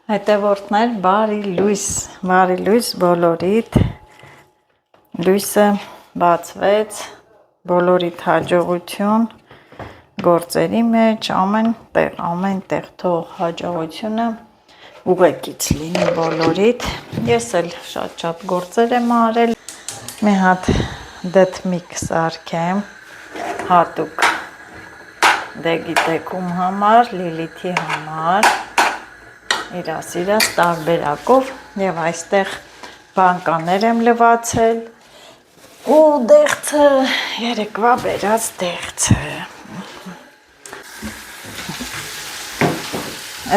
Հետևորդներ, բարի լույս բոլորիդ, լույսը բացվեց, բոլորիդ հաջողություն, գործերի մեջ, ամեն տեղ թող հաջողությունը ուղեկից լինի բոլորիդ, ես էլ շատ գործեր եմ արել, մի հատ դդմիկ սարքեմ, հատուկ դեգիտեկում համար, Լիլիթի համար, իրաս տարբերակով և այստեղ բանկաներ եմ լվացել ու դեղցը, երեկվա բերած դեղցը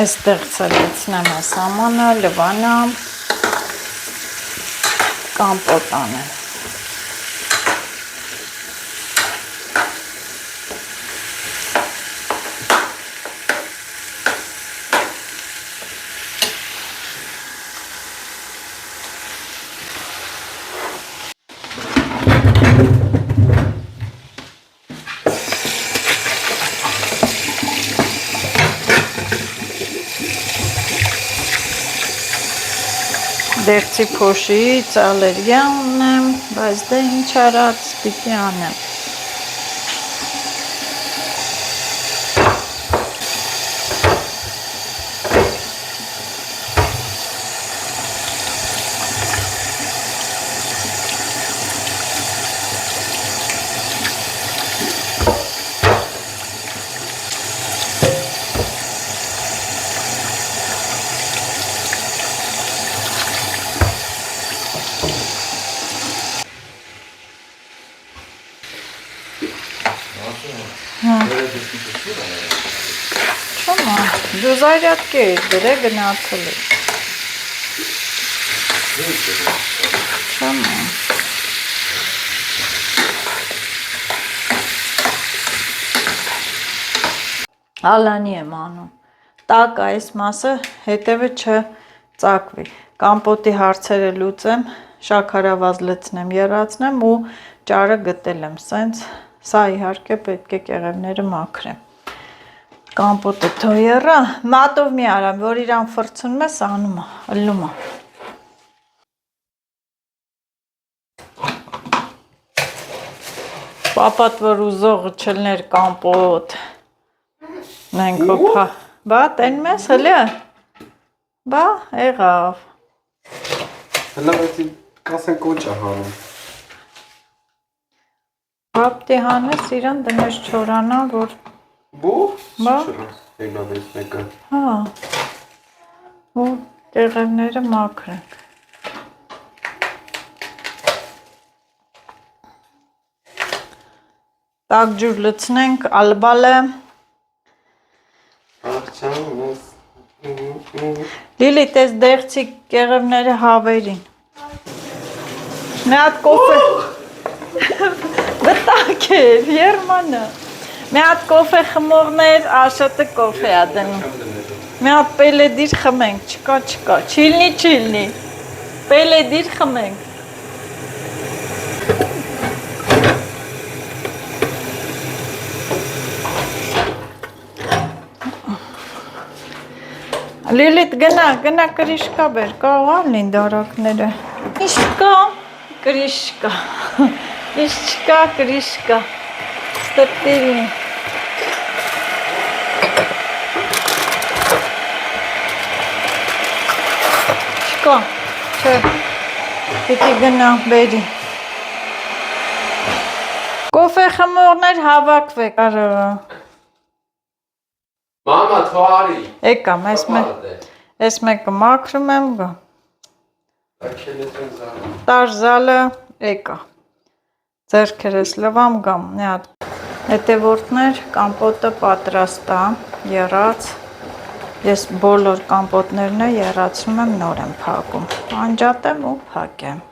այս դեղցը լցնեմ ես ամանը, լվանամ, կամպոտ անեմ Դեղցի փոշի ծալերյա ունեմ, բայց դե ինչ արած պիտի անեմ։ Դու զայրատկի էիր դրե գնացել է։ Չամա։ Ալանի եմ անում։ Տակ այս մասը հետևը չծակվի։ Կամպոտի հարցերը լուծեմ, շաքարավազ լցնեմ, եռացնեմ ու ճարը գտել եմ սենց, սա իհարկե պետք է կեղևները մաքրեմ։ Կամպոտը թո եռա, մատով մի արամ, որ իրան ֆրցնում ես, անում է, ըլլում է։ Պապատ, որ ուզողը չլներ կամպոտ, նենք հոպա, բա, տենում ես, հլի է, բա, եղավ։ Հլավ էցի կասեն կոչ է հանում։ Բապտի հանես, իրան դնես չորանա, որ Բուխ, բա, եգնադես մեկը։ հա, ու կեղևները մաքրենք։ Տակ ջուր լցնենք, ալբալը։ Լիլի, տես դեղցի կեղևները հավերին։ Մի հատ կոֆե, վտակ էր, երմանը։ Մի հատ կոֆե խմողներ, Աշոտը կոֆե ա դնում։ Մի հատ պելեդիր խմենք, չկա, չիլնի, պելեդիր խմենք։ Լիլիթ գնա կրիշկա բեր, կարող ալին դարակները։ Ինչ կա, կրիշկա, ինչ չկա, կրիշկա, ստպտիրին։ Չկա, չէ, պիտի գնա, բերի։ Կոֆե խմողներ հավակվեք, արը։ Մամա, թողարի։ Եկամ, ես մեկը մաքրում եմ գա։ Տարզալը եկա։ Ձերքերս լվամ գամ, մի հատ հետևորդներ, կամպոտը պատրաստ է, եռած, ես բոլոր կամպոտներն եռացնում եմ, նոր եմ փակում, անջատեմ ու փակեմ։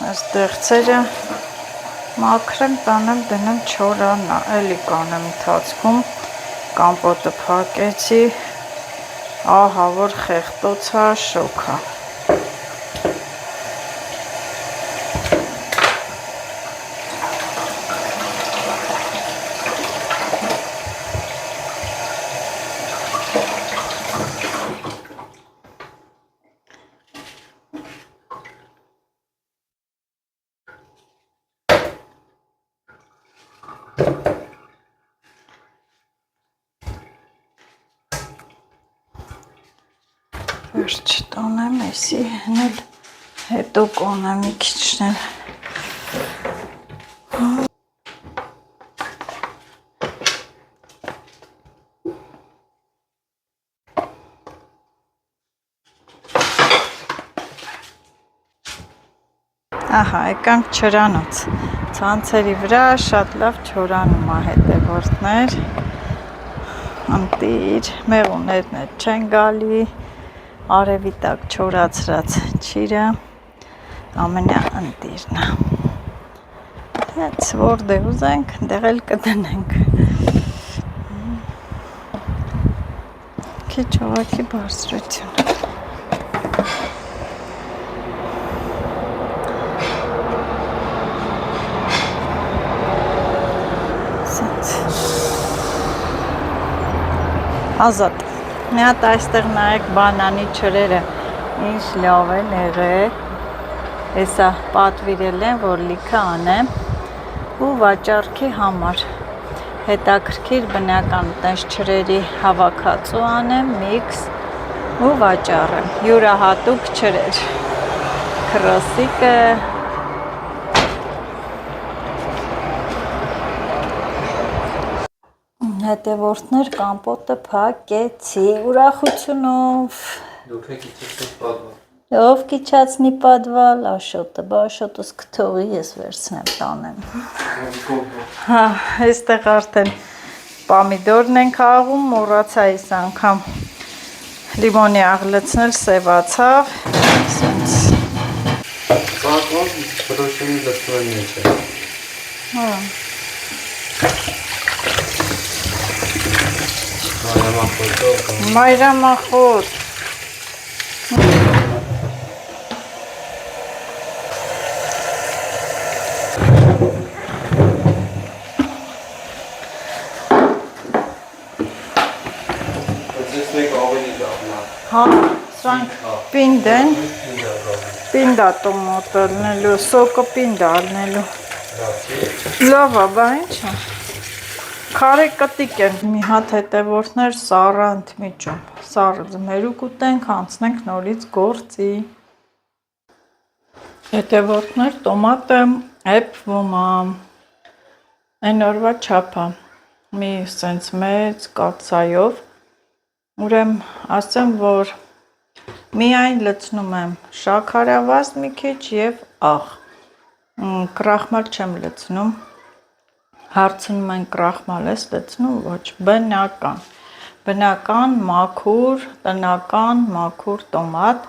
Այս դեղցերը մաքրեմ, տանեմ, դնեմ չորանա, էլի կանեմ ընթացքում, կամպոտը փակեցի, ահա որ խեղտոցա, շոքա։ Վերջ տոնեմ, էսի հնել հետո կոնեմ մի քիչն էլ։ Ահա, եկանք չրանոց, ցանցերի վրա շատ լավ չորանում է հետևորդներ, ընտիր, մեղուներն էլ չեն գալի, արևի տակ չորացրած չիրը, ամենա ընտիրն է, հենց որտեղ ուզենք, դեղ էլ կդնենք, քիչ ուղղակի բարձրություն։ Ազատ, մի հատ այստեղ նայեք բանանի չրերը, ինչ լավ են եղել, հեսա պատվիրել են, որ լիքը անեմ ու վաճառքի համար, հետաքրքիր բնական տես չրերի հավաքածու անեմ, միքս ու վաճառեմ, յուրահատուկ չրեր, քրոսիկը, հետևորդներ կամպոտը փակեցի ուրախությունով։ Դուք եք իջեցեք պատվալ։ Ով կիչացնի պատվալ, Աշոտը, բա Աշոտս կթողի ես վերցնեմ տանեմ։ Հա, այստեղ արդեն պամիդորն ենք աղում, մոռացա այս անգամ լիմոնի աղլեցնել սևացավ։ Սենց։ Ծակով բրոշինի լցնել մեջ է։ Հա։ Մայրամախոտ։ Ձեզ մեկ ավելի դառնա։ Հա, սրանք պինդ են, պինդ է տոմատը ալնելու, սոկը պինդ է ալնելու։ Լավ է, բա ինչ է։ Քարե կտիկ են, մի հատ հետևորդներ սառը ընդմիջում, սառը ձմերուկ ուտենք, անցնենք նորից գործի։ Հետևորդներ տոմատը էպվում է, այն օրվա չափա, մի սենց մեծ կացայով, ուրեմ ասեմ, որ միայն լցնում եմ շաքարավազ մի քիչ և աղ, կրախմալ չեմ լցնում, հարցնում են կրախմալ ես լցնում, ոչ, բնական մաքուր, տնական մաքուր տոմատ,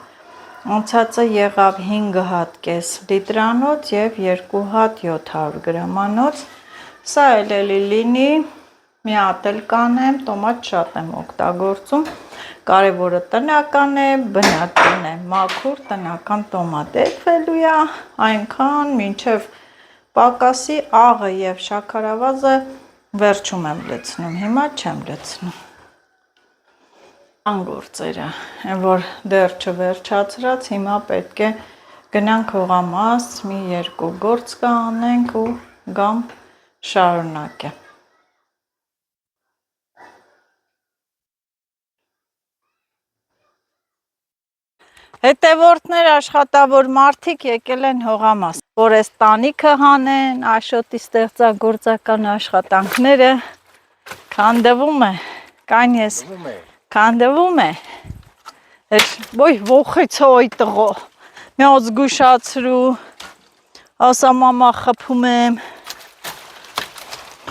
անցածը եղավ 5 հատ կես լիտրանոց և 2 հատ 700 գրամանոց, սա էլի լինի, մի հատ էլ կանեմ, տոմատ շատ եմ օգտագործում, կարևորը տնական է, բնական է, մաքուր տնական տոմատ էգվելու է, այնքան մինչև պակասի աղը և շաքարավազը վերջում եմ լցնում, հիմա չեմ լցնում։ Անգործերը, որ դեռ չվերջացրած, հիմա պետք է գնանք հողամաս, մի 2 գործ կանենք ու գամ շարունակեմ։ Հետևորդներ աշխատավոր մարդիկ եկել են հողամաս, որ այս տանիքը հանեն, Աշոտի ստեղծագործական աշխատանքները, քանդվում է, կան ես, քանդվում է, ոյ ողիցո ոյ տղո, միոց գուշացրու, ասա մամա խպում եմ,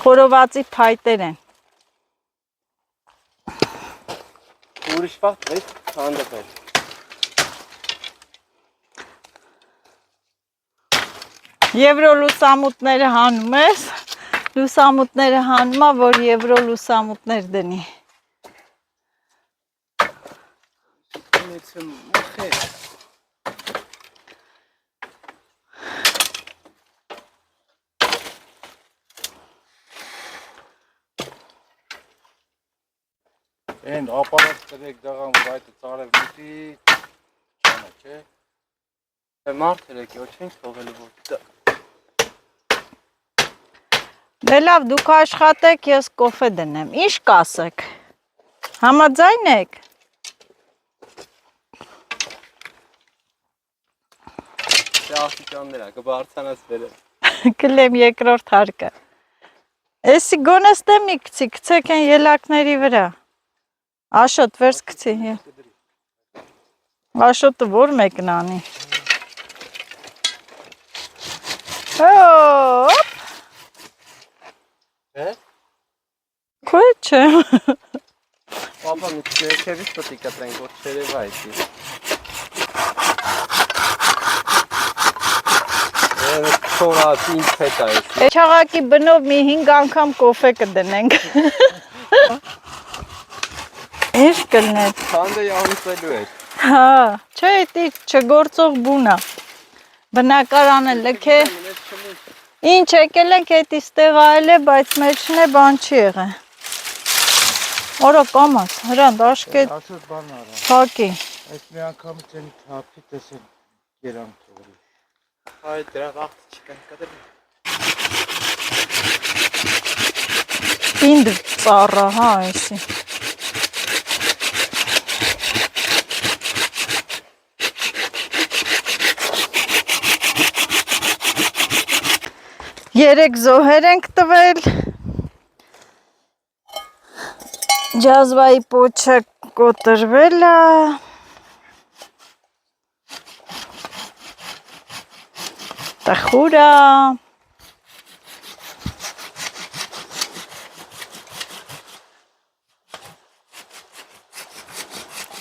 խորովածի փայտեր են։ Ուրիշ վաղտ վեց հանդպել։ Եվրո լուսամուտները հանում ես, լուսամուտները հանումա, որ եվրո լուսամուտներ դնի։ Են ապարատ տրեք դաղան, որ այդ ծարև միտի, չանա, չէ։ Մարդ երեք, ոչ ենք թողելու որ Դե լավ, դուք աշխատեք, ես կոֆե դնեմ, ինչ կասեք, համաձայն եք։ Դե աստիճաններ է, կբարձրանաս վերել։ Կլեմ երկրորդ հարկը։ Էսի գոնեստե մի գցեք են ելակների վրա։ Աշոտ վերս գցի։ Աշոտը որ մեկն անի։ Հոպ։ Քո չէ։ Պապա մի քեվից պետք է կտրենք, որ չերևա էսի։ Չորած ինձ հետ է էսի։ Չաղակի բնով մի 5 անգամ կոֆե կդնենք։ Ինչ կլներ։ Քանդը յամուսելու էր։ Հա, չէ, դի չգործող բուն է։ Բնակարանը լքե։ Ինչ եկել ենք էդի ստեղ այլ է, բայց մեջն է բան չի եղել։ Օրա կամաց, հրան դաշկետ Աշոտ բան արա։ թակի։ Այս մի անգամից են թափի տեսել գերան թողրի։ Հայ դրա վաղտ չկան կդրի։ Պինդ ծառա, հա, էսի։ Երեք զոհեր ենք տվել։ Ջազվայի պոչը կոտրվել է։ Տխուր է։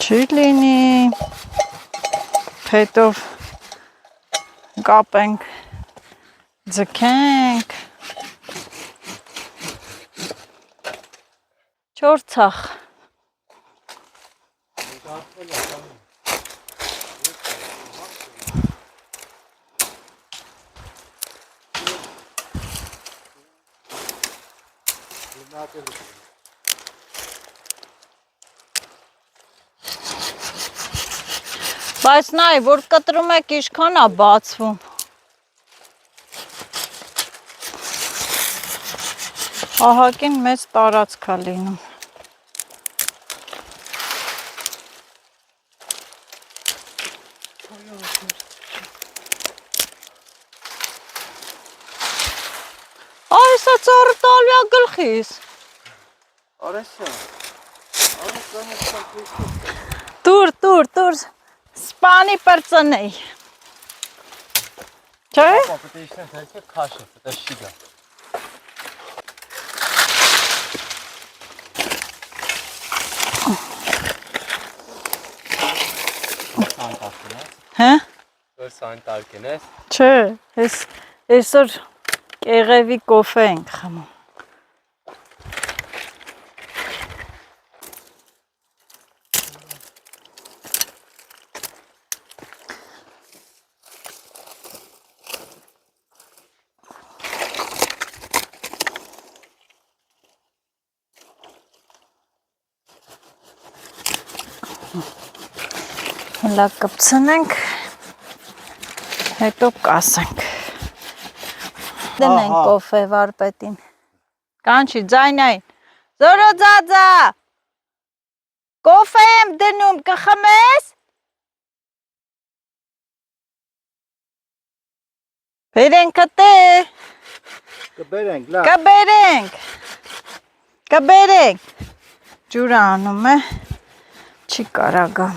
Չի լինի։ Հետո կապենք, ձգենք։ 4 ցախ։ Բայց նայ, որ կտրում եք ինչքան է բացվում։ Ահագին մեծ տարածք է լինում։ Այսա ծառը տալու է գլխիս։ Արեսա։ Տուր, սպանի պրծնեի։ Չէ։ Պապա պետք է իշխեն հայցը քաշը, պետք է շիգա։ Հա։ Որ սան տարկեն ես։ Չէ, այսօր կեղևի կոֆե ենք խմում։ Հլա կպցնենք, հետո կասենք։ Դնենք կոֆե վարպետին։ Կանչի, ձայնային։ Զորո ձածա, կոֆե եմ դնում, կխմես։ Բերենք կտե։ Կբերենք, լավ։ Կբերենք։ Ջուրը անում է, չի կարագամ։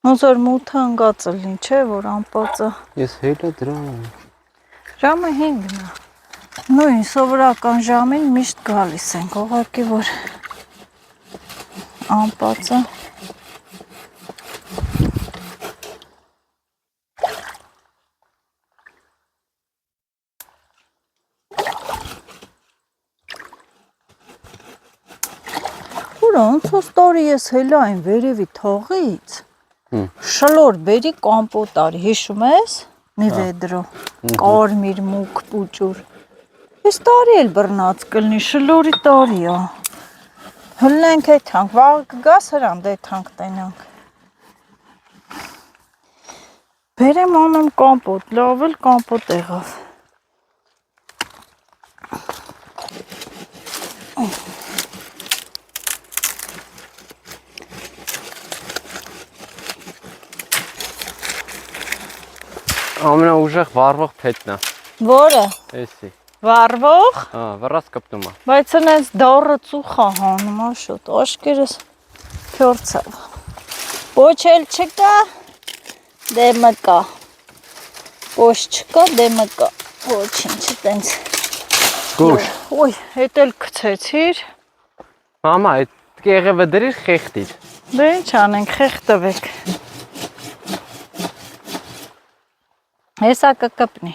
Ոնց որ մութը ընկած լինի, չէ, որ անպածը։ Ես հետը դրան։ Ժամը 5-ն է։ Նույն սովորական ժամին միշտ գալիս ենք, ուղղակի որ անպածը։ Ուրա, ոնց ոստորի ես հելա այն վերևի թողից, շլոր բերի կամպոտ արի, հիշում ես, մի վեդրո, կարմիր մուկ պուճուր, ես տարի էլ բռնած կլնի, շլորի տարի ա, հլնենք այդ հանք, վաղ կգաս հրան դետ հանք տենանք, բերեմ անեմ կամպոտ, լավ էլ կամպոտ եղավ, Ամենաուժեղ վառվող փետն է։ Որը։ Էսի։ Վառվող։ Հա, վռած կպտում է։ Բայց այնց դառը ծուխ է հանում, աշոտ, աշկերս փորձավ։ Պոչել չկա, դեմը կա։ Պոչ չկա, դեմը կա։ Ոչինչ, տենց։ Գուշ։ Ոյ, հետ էլ գցեցիր։ Մամա, այդ կեղևը դրիր խեղդիր։ Դե ինչ անենք, խեղդվեք։ Հեսա կկպնի։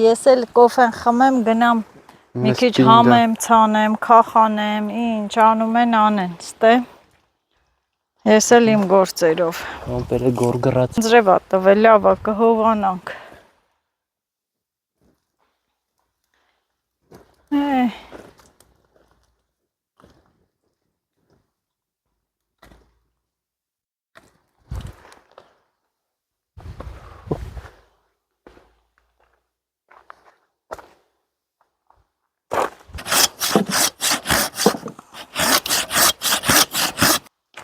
Ես էլ կոֆեն խմեմ, գնամ մի քիչ համեմ, ցանեմ, քախանեմ, ինչ անում են անեն, ստե։ Ես էլ իմ գործերով։ Ամպերը գորգռած։ Ձրևա տվել, լավ է, կհովանանք։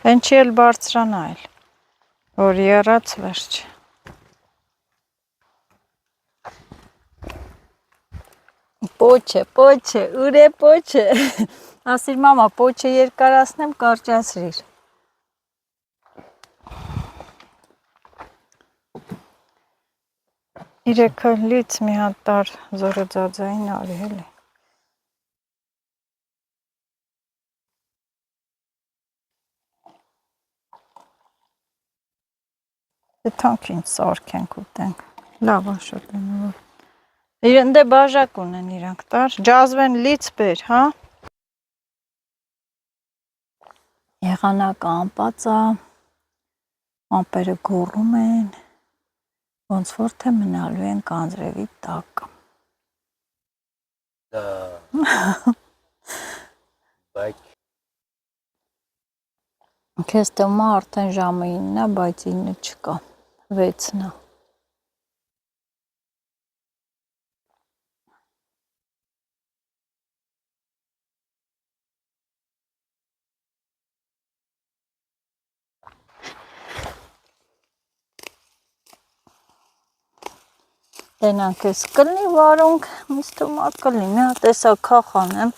Հենց էլ բարձրանա էլ, որ եռաց վերջ։ Պոչ է, ուր է պոչը։ Ասիր մամա, պոչը երկարացնեմ, կարճացրիր։ Իրեքը լից մի հատ տար զորոձաձային արի էլի։ Թանք ինչ սարքենք ուտենք, լավ աշոտ են որ։ Իրեն դե բաժակ ունեն իրանք տար, ջազվեն լից բեր, հա։ Եղանակը անպածա, ամպերը գոռում են, ոնց որ թե մնալու են կանձրևի տակ։ Բայց Քեզ թվում է արդեն ժամը 9-ն է, բայց 9 չկա, 6-ն է։ Տենանք ես կլնի վարունք, ինձ թվում է կլնի, մի հատ էսա քախանեմ,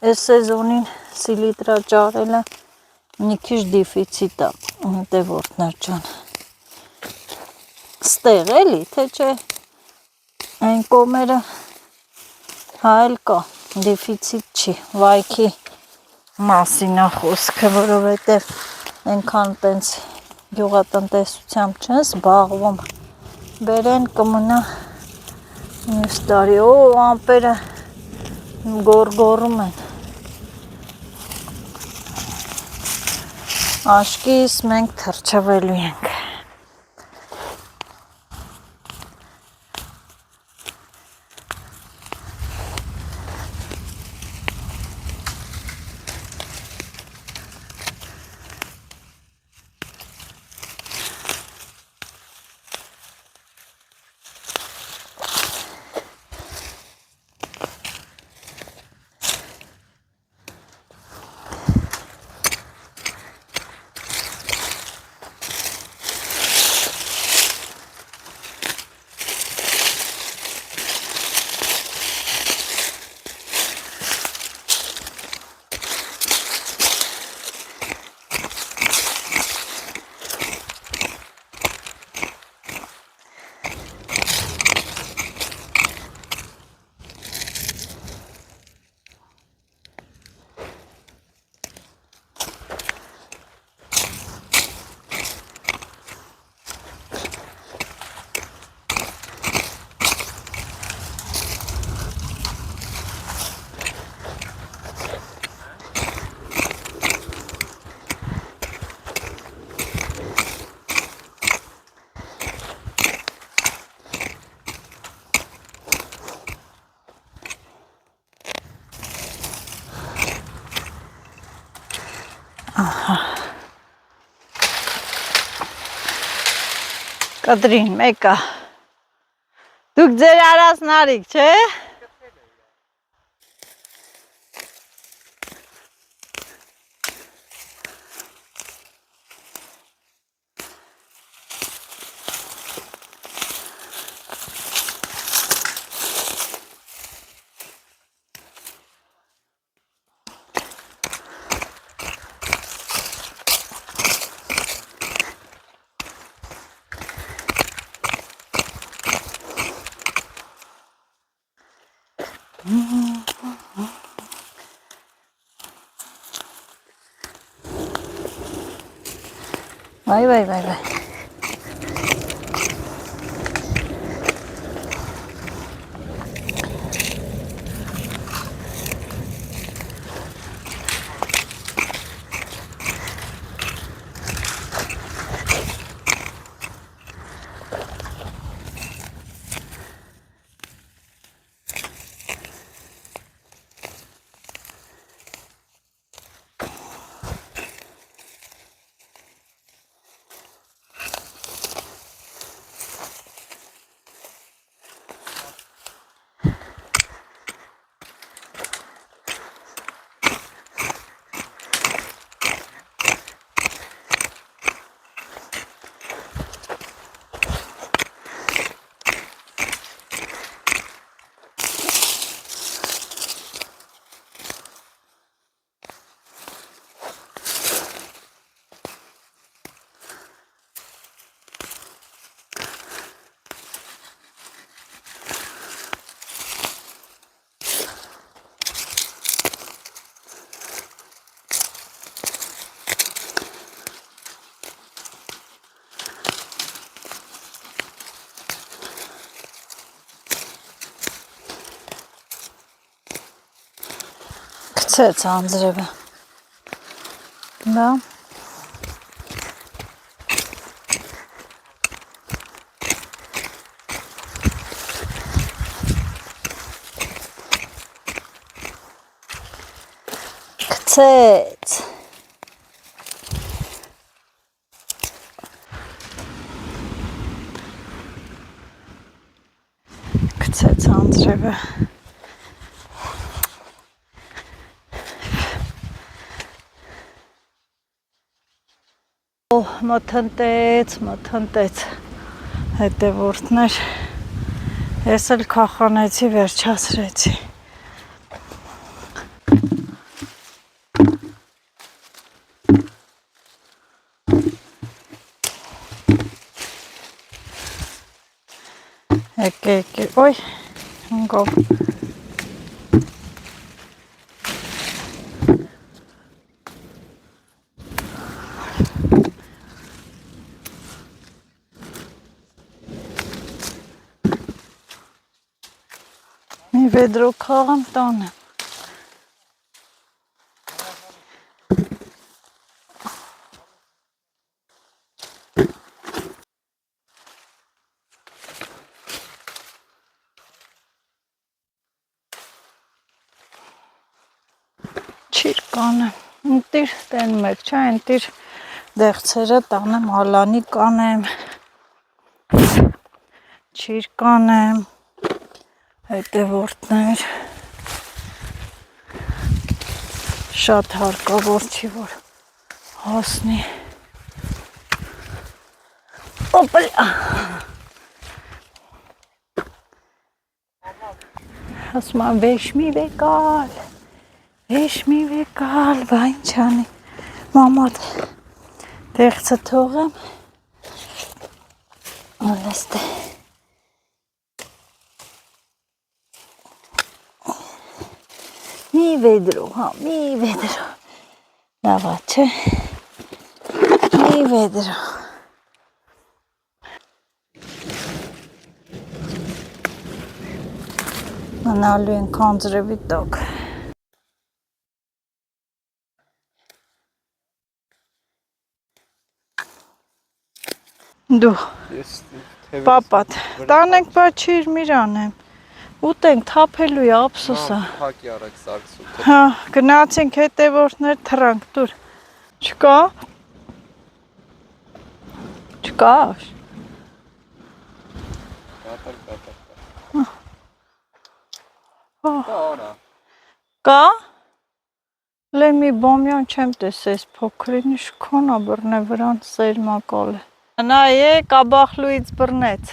այս սեզոնին սիլիտրա ճարելը մի քիչ դիֆիցիտ է, դե որդներ ջան։ Ստեղ էլի, թե չէ, այն կոմերը հա էլ կա, դիֆիցիտ չի, վայքի մասին է խոսքը, որովհետև այնքան տենց գյուղատնտեսությամբ չեն զբաղվում, բերեն կմնա մյուս տարի, ամպերը գորգորում են։ Աշկիս մենք թրջվելու ենք։ Կտրին, մեկա։ Դուք ձեր արած նարիք, չէ։ Վայ։ Գցեց անձրևը։ Դա գցեց։ Գցեց անձրևը։ Մթնտեց հետևորդներ, ես էլ քախանեցի, վերջացրեցի։ Եկե, ոյ, ընկով։ Մի վեդրո քաղամ տանը։ Չիր կանեմ, ընտիր տեն մեկ չա, ընտիր դեղցերը տանեմ, ալանի կանեմ, չիր կանեմ, հետևորդներ, շատ հարկավոր չի, որ հասնի, օպլա, ասում եմ վեշ մի վեկալ, բա ինչ անի, մամատ դեղցը թողեմ, ալեստե, մի վեդրո, լավա չէ, մի վեդրո, մնալու ենք անձրևի տակ, դու, պապատ, տանենք բա չիր միրանեմ, ուտենք թափելու է ապսոսը, Փակի արեք սաքսու։ հա, գնացինք հետևորդներ թրանք, դուր, չկա, չկար, կա, լե մի բոմյան չեմ տեսես փոքրին շքոնա բրնե վրան սերմակալ է, նա է կաբախլուից բրնեց,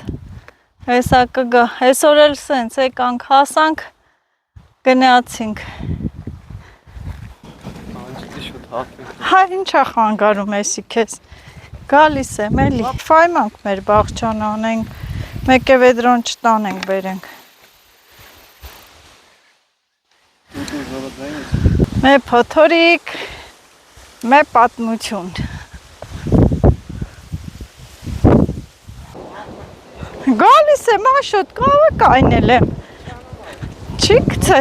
հեսա կգա, հեսօր էլ սենց եկանք հասանք, գնացինք, հա ինչա խանգարում եսի քեզ, գալիս եմ էլի, ֆայմանք մեր բաղջան անենք, մեկ է վեդրոն չտանենք բերենք, մե փոթորիկ, մե պատմություն, Գալիս եմ աշոտ, կավը կայնել եմ։ Չի գցե։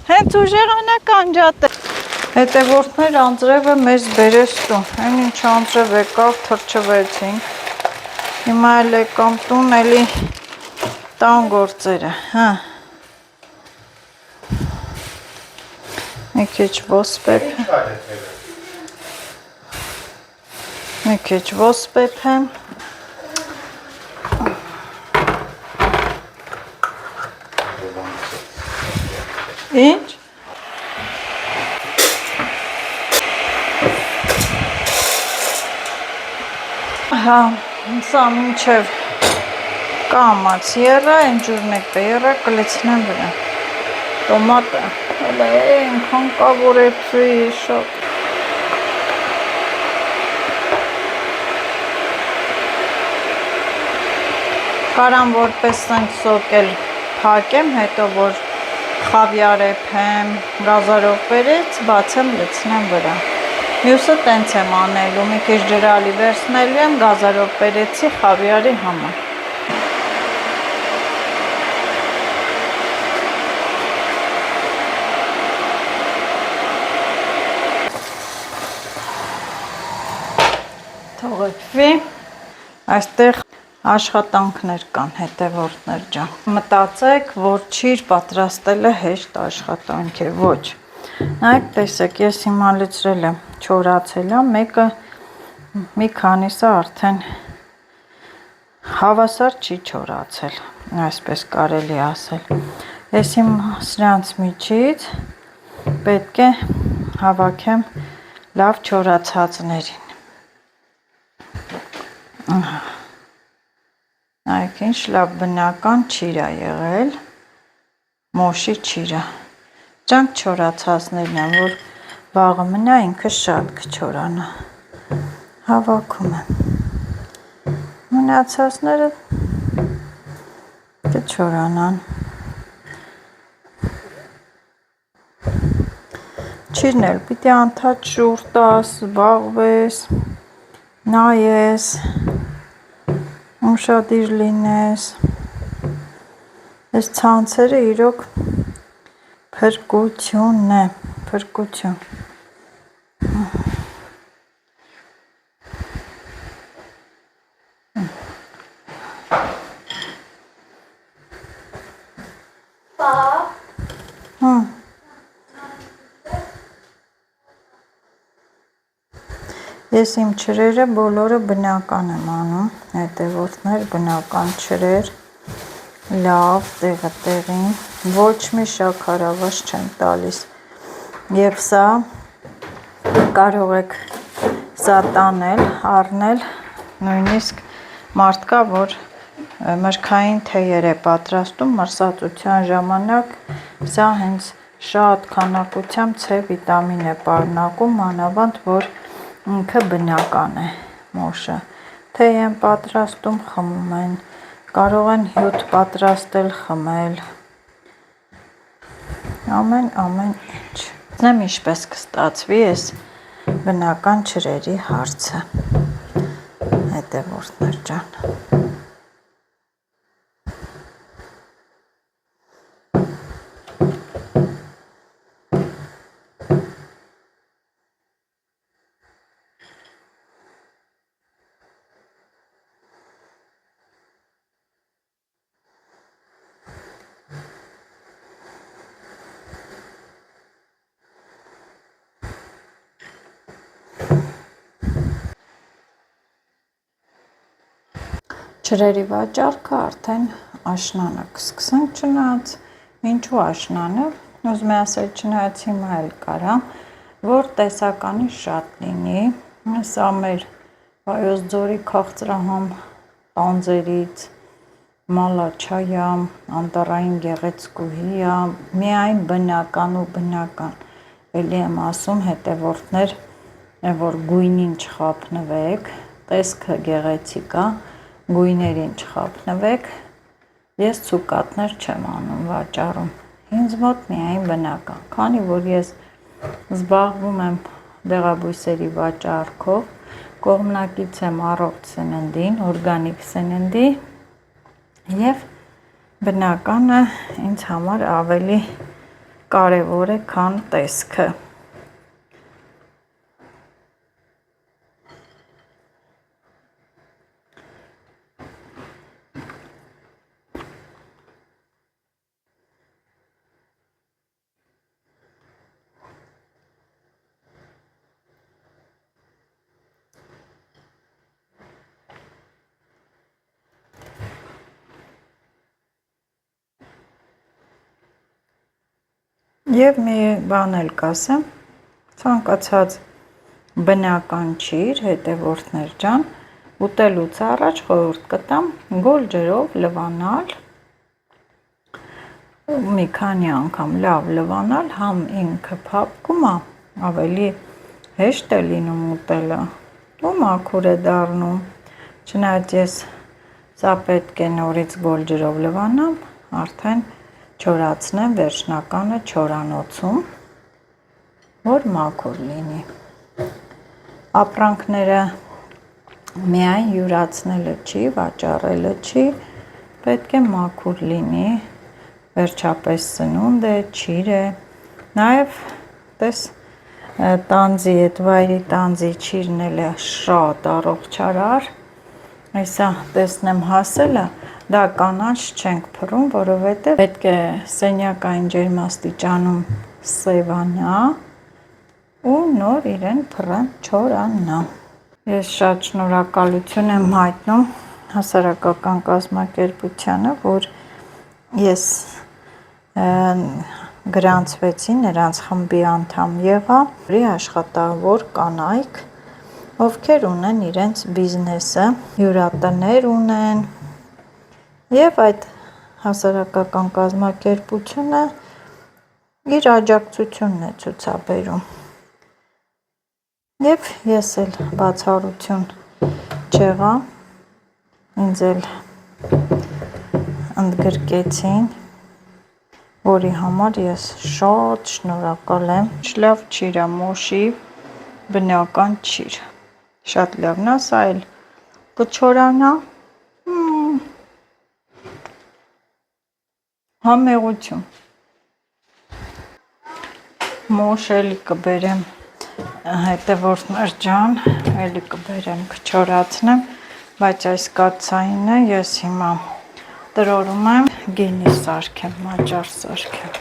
Հենց ուժեղանական ջատ է։ Հետևորդներ անձրևը մեզ բերես տուն։ Այն ինչ անձրև եկավ, թրջվեցինք։ Հիմա էլ եկամ տուն, էլի տան գործերը, հա։ Մի քիչ ոսպեփ եմ։ Ինչ? Հա, սա մինչև կամաց եռա, այն ջուրն եք եռա, կլցնեմ վրա։ Տոմատը, հələ այնքան կա, որ էփրի շատ։ Կարամ որպես սենց սոկել փակեմ, հետո որ խավիար էփեմ, գազարով բերեց, բացեմ, լցնեմ վրա։ Մյուսը տենց եմ անելու, մի քիչ ջրալի վերցնելու եմ, գազարով բերեցի խավիարի համար։ Թողեցվի, այստեղ աշխատանքներ կան, հետևորդներ ջան։ Մտածեք, որ չիր պատրաստելը հեշտ աշխատանք է, ոչ։ Նայեք, տեսեք, ես հիմա լցրել եմ, չորացել եմ, մեկը մի քանիսը արդեն հավասար չի չորացել, այսպես կարելի ասել։ Ես հիմա սրանց միջից պետք է հավաքեմ լավ չորացածներին։ Այք ինչ լավ բնական չիրա եղել, մոշի չիրա, ճանք չորացածներն են, որ վաղը մնա ինքը շատ կչորանա, հավաքում եմ, մնացածները կչորանան, չիրն էլ պիտի անդադ շուռ տաս, զբաղվես, նայես, ուշադիր լինես, այս ցանցերը իրոք փրկություն է, փրկություն։ Ես իմ չրերը բոլորը բնական եմ անում, հետևորդներ բնական չրեր, լավ, տեղը տեղին, ոչ մի շաքարավազ չեմ տալիս, և սա կարող եք սա տանել, առնել, նույնիսկ մարդ կա, որ մրգային թեյեր է պատրաստում, մրսածության ժամանակ սա հենց շատ քանակությամբ C վիտամին է պարունակում, մանավանդ, որ ինքը բնական է, մոշը, թեյ են պատրաստում, խմում են, կարող են հյութ պատրաստել, խմել, ամեն ինչ։ Նեմ ինչպես կստացվի ես բնական չրերի հարցը, հետևորդներ ջան։ Չրերի վաճառքը արդեն աշնանը կսկսենք չնայած, ինչու աշնանը, ուզում եմ ասել չնայած հիմա էլ կարամ, որ տեսականի շատ լինի, սա մեր Վայոց ձորի քաղցրահամ տանձերից, մալաչայա, անտառային գեղեցկուհիա, միայն բնական ու բնական, էլի եմ ասում հետևորդներ, որ գույնին չխափնվեք, տեսքը գեղեցիկ է, գույներին չխափնվեք, ես ցուկատներ չեմ անում վաճառում, ինձ մոտ միայն բնական, քանի որ ես զբաղվում եմ դեղաբույսերի վաճառքով, կողմնակից եմ առողջ սննդին, օրգանիկ սննդի, Եվ բնականը ինձ համար ավելի կարևոր է, քան տեսքը։ Եվ մի բան էլ կասեմ, ցանկացած բնական ճիր, հետևորդներ ջան, ուտելուց առաջ խորհուրդ կտամ գոլ ջրով լվանալ, մի քանի անգամ լավ լվանալ, համ ինքը փափկում է, ավելի հեշտ է լինում ուտելը, ու մաքուր է դառնում, չնայած ես սա պետք է նորից գոլ ջրով լվանամ, արդեն չորացնեմ վերջնականը չորանոցում, որ մաքուր լինի։ Ապրանքները միայն յուրացնելը չի, վաճառելը չի, պետք է մաքուր լինի, վերջապես սնունդ է, ճիր է, նաև տես տանձի, այդ վայրի տանձի ճիրն էլ է շատ առողջարար, այսա տեսնեմ հասելը, դա կանաչ չենք փռում, որովհետև պետք է սենյակային ջերմաստիճանում սևանա ու նոր իրեն փռան չորանա։ Ես շատ շնորհակալություն եմ հայտնում հասարակական կազմակերպությանը, որ ես գրանցվեցի, նրանց խմբի անդամ եղա, աշխատավոր կանայք, ովքեր ունեն իրենց բիզնեսը, հյուրատներ ունեն, եւ այդ հասարակական կազմակերպությունը իր աջակցությունն է ցուցաբերում։ Եվ ես էլ բացառություն չեղա, ինձ էլ ընդգրկեցին, որի համար ես շատ շնորհակալ եմ։ Լավ ճիր է, մոշի բնական ճիր։ Շատ լավն է, սա էլ կչորանա։ Համեղություն։ Մոշ էլի կբերեմ, հետևորդներ ջան, էլի կբերեմ, կչորացնեմ, բայց այս կաթսայինը ես հիմա տրորում եմ գինի սարքեմ, մաճար սարքեմ։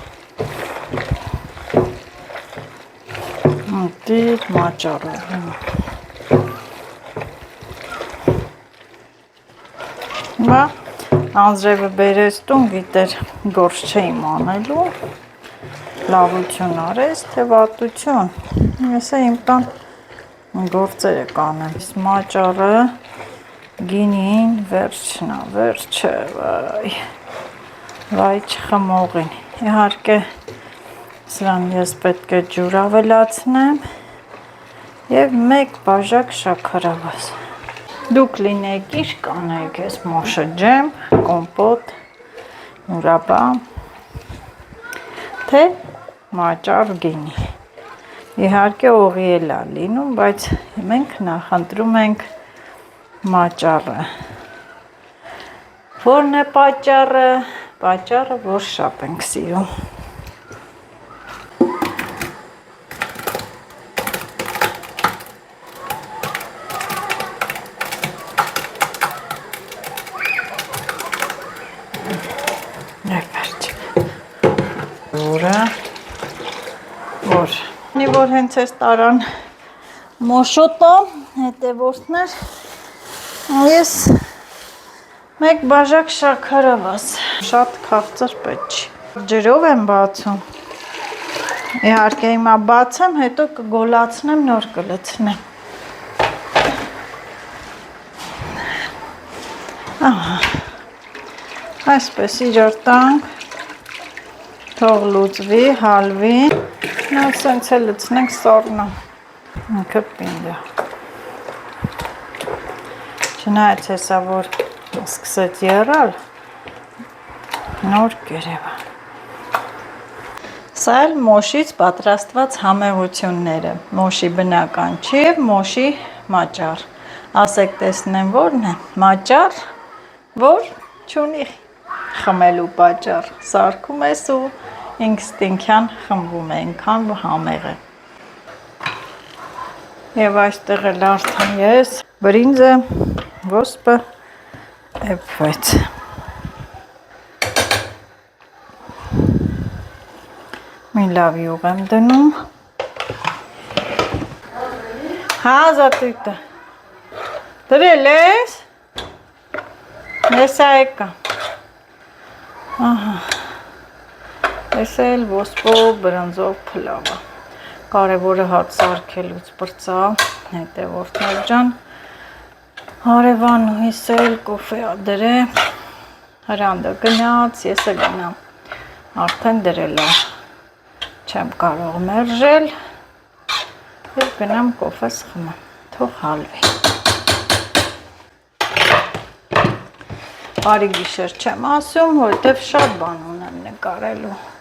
Դիր մաճարը։ Բա անձրևը բերես տուն, գիտեր գործ չէիմ անելու, լավություն արես, թե վատություն, ես իմ տան գործերը կանեմ, մաճարը, գինին, վերջնա, վերջը, վայ չխմողին, իհարկե սրան ես պետք է ջուր ավելացնեմ և մեկ բաժակ շաքարավազ։ Դուք լինեք իր կանեք, ես մոշը ջեմ, կոմպոտ, մուրաբա, թե մաճար գինի։ Իհարկե օղի էլ է լինում, բայց մենք նախընտրում ենք մաճարը։ Որն է պատճառը, որ շապ ենք սիրում։ Որ հենց ես տարան մոշոտը, հետևորդներ, ես մեկ բաժակ շաքարավազ, շատ քաղցր պետք չի, ջրով եմ բացում, իհարկե հիմա բացեմ, հետո կգոլացնեմ, նոր կլցնեմ, այսպես իրար տանք, թող լուծվի, հալվի, նոր սենց է լցնենք սորնա, ինքը պինդ է, չնայած հեսա, որ սկսեց եռալ, նոր կերև է։ Սա էլ մոշից պատրաստված համեղությունները, մոշի բնական չի և մոշի մաճար, ասեք տեսնեմ որն է, մաճար, որ չունի խմելու պատճառ, սարքում ես ու ինստինքտյան խմվում է, ինքան համեղ է։ Եվ այստեղ էլ արդեն ես բրինձը, ոսպը էպվեց։ Մի լավ յուղ եմ դնում։ Հա, Զատույտը։ Դրել ես։ Նեսա եկա։ Ահա։ Ես էլ ոսպով բրնձով փլավը։ Կարևորը հատ սարքելուց բրծա, հետևորդներ ջան։ Հարևանուհիս էլ կոֆե ադրե։ Հրանդը գնաց, ես էլ գնամ։ Արդեն դրել է։ Չեմ կարող մերժել և գնամ կոֆես խմեմ, թող հալվի։ Բարի գիշեր չեմ ասում, որտև շատ բան ունեմ նկարելու։